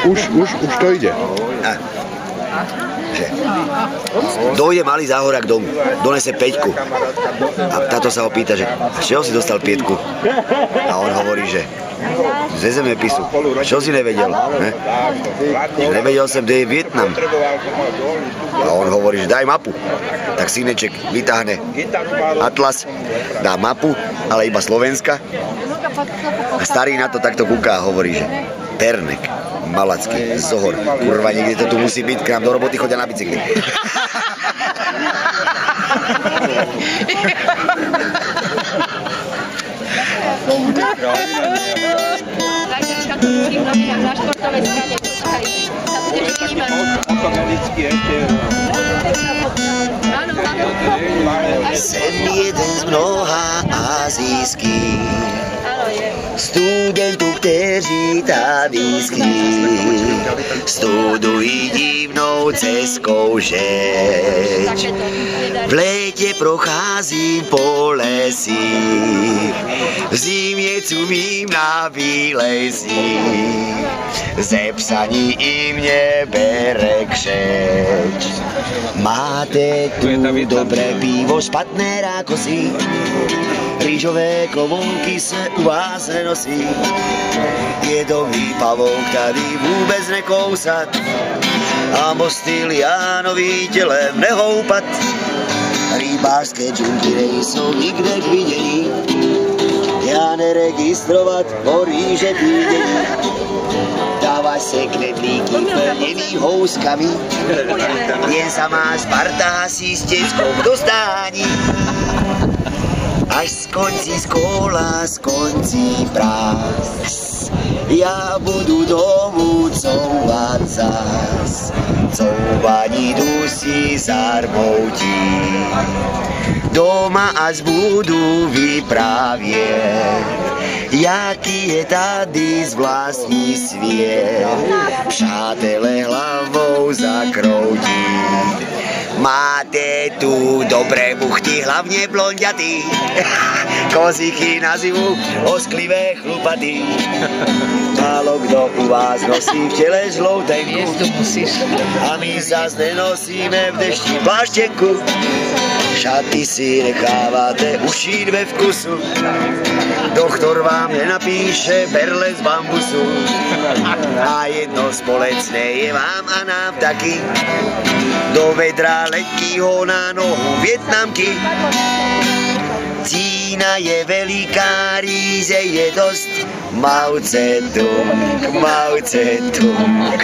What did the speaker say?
Už to ide. Že dojde malý záhorák domu, donese 5 a táto sa ho pýta, že z čeho si dostal 5? A on hovorí, že ze zemepisu. Čo si nevedel? Ne? Nevedel som, kde je Vietnam. A on hovorí, že daj mapu. Tak syneček vytáhne atlas, dá mapu, ale iba Slovenska. A starý na to takto kúka a hovorí, že Ternek, Malacký, Zohor, kurva, niekde to tu musí byť, k nám do roboty chodia na bicykli. Na športovej strane, počkaj, sa budeš vnímať. Jsem jeden z mnoha azijských studentů, kteří tady skývají, studují divnou cestou žeč. V létě procházím po lesích, v zimě cumím na výlezích, ze psaní i mě bere křeč. Máte tu dobré pivo, špatné rákosy, rýžové klobouky se u vás nenosí. Je dobrý pavouk tady vůbec nekousat a mosty liánový tělem nehoupat. Rybářské džunky nejsou nikde k vidění, já neregistrovat horíže pídění. Dávaj se knedlíky plněný houskami, jen samá Sparta si s Českou dostání. Až skončí škola, skončí prác, já budu domů couvat zas. Couvání dusí zarmoutí, doma až budu vyprávět, jaký je tady zvláštní svět. Přátelé hlavou zakroutí, máte tu dobré buchty, hlavně blonďatý, kozichy na zimu, osklivé chlupaty. Málo kdo u vás nosí v těle žloutenku a my zas nenosíme v dešti pláštěnku. Šaty si necháváte ušít ve vkusu, doktor vám nenapíše berle z bambusu. A jedno společné je vám a nám taky, do vedra letního na nohu Vietnamky. Čína je veliká, rýže je dost, Mao Tse-tung, Mao Tse-tung.